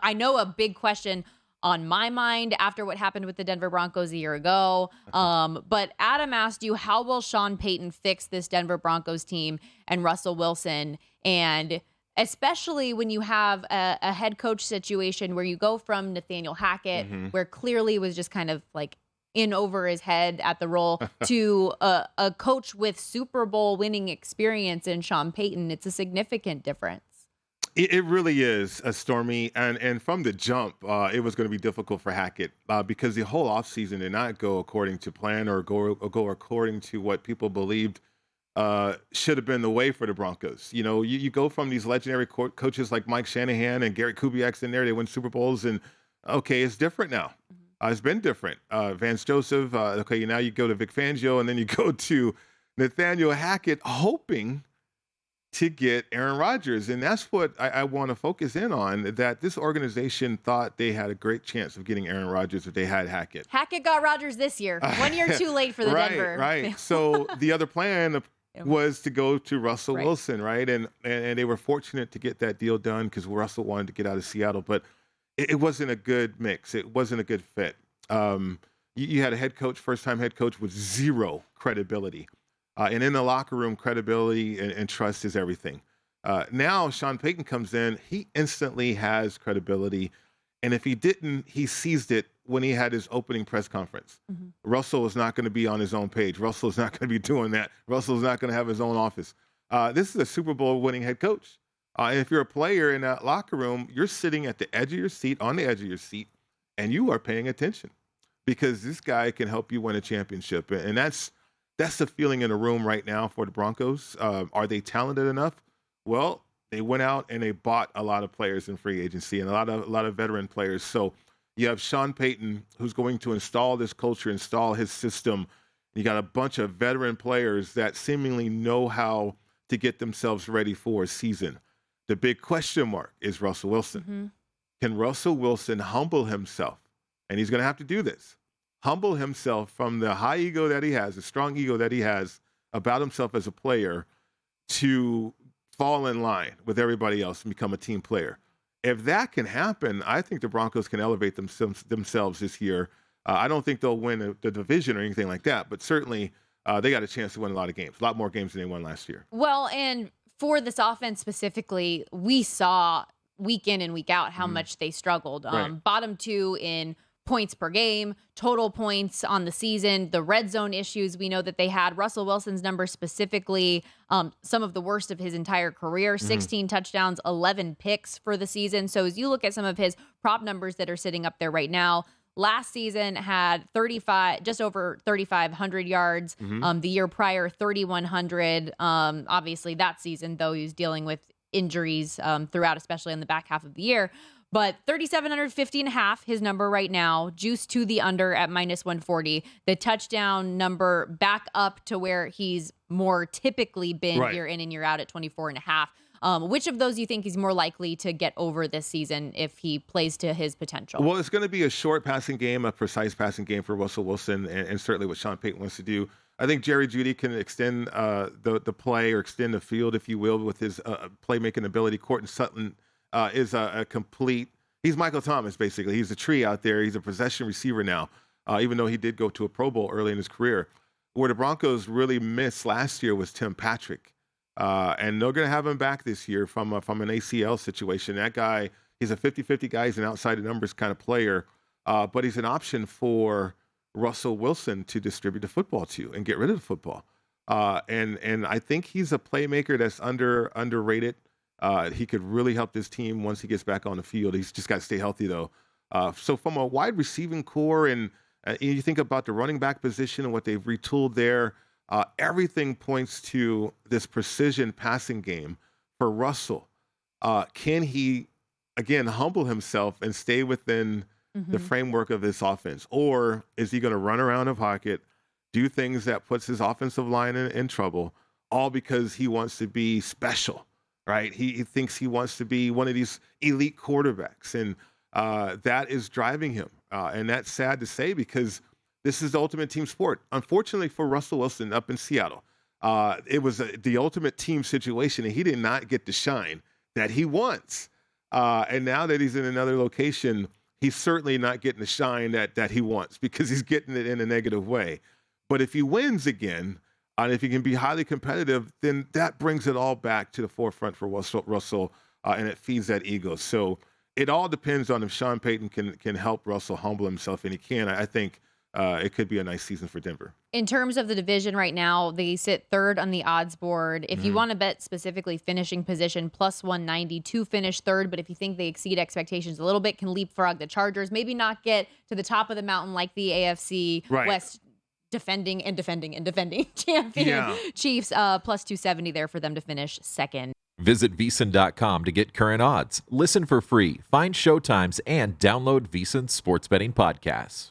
I know a big question on my mind after what happened with the Denver Broncos a year ago. But Adam asked you, how will Sean Payton fix this Denver Broncos team and Russell Wilson? And especially when you have a head coach situation where you go from Nathaniel Hackett, where clearly was just kind of like in over his head at the role, to a coach with Super Bowl winning experience in Sean Payton. It's a significant difference. It really is, Stormy. And from the jump, it was going to be difficult for Hackett because the whole offseason did not go according to plan or go according to what people believed should have been the way for the Broncos. You know, you go from these legendary coaches like Mike Shanahan and Gary Kubiak's in there. They win Super Bowls, and okay, it's different now. It's been different. Vance Joseph, okay, now you go to Vic Fangio, and then you go to Nathaniel Hackett, hoping to get Aaron Rodgers. And that's what I want to focus in on, that this organization thought they had a great chance of getting Aaron Rodgers if they had Hackett. Hackett got Rodgers this year. 1 year too late for the Denver. Right. So the other plan was to go to Russell Wilson, right? And they were fortunate to get that deal done because Russell wanted to get out of Seattle. But it wasn't a good mix. It wasn't a good fit. You had a head coach, first-time head coach with zero credibility. And in the locker room, credibility and trust is everything. Now Sean Payton comes in, he instantly has credibility. And if he didn't, he seized it when he had his opening press conference. Russell is not going to be on his own page. Russell is not going to be doing that. Russell is not going to have his own office. This is a Super Bowl winning head coach. And if you're a player in that locker room, you're sitting at the edge of your seat, on the edge of your seat, and you are paying attention because this guy can help you win a championship. And that's the feeling in the room right now for the Broncos. Are they talented enough? Well, they went out and they bought a lot of players in free agency and a lot of veteran players. So you have Sean Payton, who's going to install this culture, install his system. You got a bunch of veteran players that seemingly know how to get themselves ready for a season. The big question mark is Russell Wilson. Can Russell Wilson humble himself? And he's going to have to do this. Humble himself from the high ego that he has, the strong ego that he has about himself as a player, to fall in line with everybody else and become a team player. If that can happen, I think the Broncos can elevate themselves this year. I don't think they'll win the division or anything like that, but certainly they got a chance to win a lot of games, a lot more games than they won last year. Well, and for this offense specifically, we saw week in and week out how much they struggled. Bottom two in points per game, total points on the season, the red zone issues we know that they had. Russell Wilson's numbers specifically, some of the worst of his entire career, 16 touchdowns, 11 picks for the season. So as you look at some of his prop numbers that are sitting up there right now, last season had just over 3,500 yards. The year prior, 3,100. Obviously that season, though, he was dealing with injuries throughout, especially in the back half of the year. But 3,750.5, his number right now, juice to the under at -140. The touchdown number back up to where he's more typically been year in and year out at 24.5. Which of those do you think he's more likely to get over this season if he plays to his potential? Well, it's going to be a short passing game, a precise passing game for Russell Wilson, and certainly what Sean Payton wants to do. I think Jerry Jeudy can extend the play or extend the field, if you will, with his playmaking ability. Courtland Sutton is a complete, he's Michael Thomas, basically. He's a tree out there. He's a possession receiver now, even though he did go to a Pro Bowl early in his career. Where the Broncos really missed last year was Tim Patrick. And they're going to have him back this year from an ACL situation. That guy, he's a 50-50 guy. He's an outside the numbers kind of player, but he's an option for Russell Wilson to distribute the football to and get rid of the football. And I think he's a playmaker that's underrated. He could really help this team once he gets back on the field. He's just got to stay healthy, though. So from a wide receiving core, and you think about the running back position and what they've retooled there, everything points to this precision passing game for Russell. Can he, again, humble himself and stay within the framework of this offense? Or is he going to run around the pocket, do things that puts his offensive line in trouble, all because he wants to be special? Right? He thinks he wants to be one of these elite quarterbacks, and that is driving him. And that's sad to say because this is the ultimate team sport. Unfortunately for Russell Wilson up in Seattle, it was the ultimate team situation, and he did not get the shine that he wants. And now that he's in another location, he's certainly not getting the shine that he wants because he's getting it in a negative way. But if he wins again, and if he can be highly competitive, then that brings it all back to the forefront for Russell, and it feeds that ego. So it all depends on if Sean Payton can help Russell humble himself, and he can. I think it could be a nice season for Denver. In terms of the division right now, they sit third on the odds board. If you want to bet specifically finishing position, plus 190 to finish third. But if you think they exceed expectations a little bit, can leapfrog the Chargers, maybe not get to the top of the mountain like the AFC West defending champion Chiefs, plus 270 there for them to finish second. Visit VSiN.com to get current odds, listen for free, find showtimes, and download VSiN sports betting podcasts.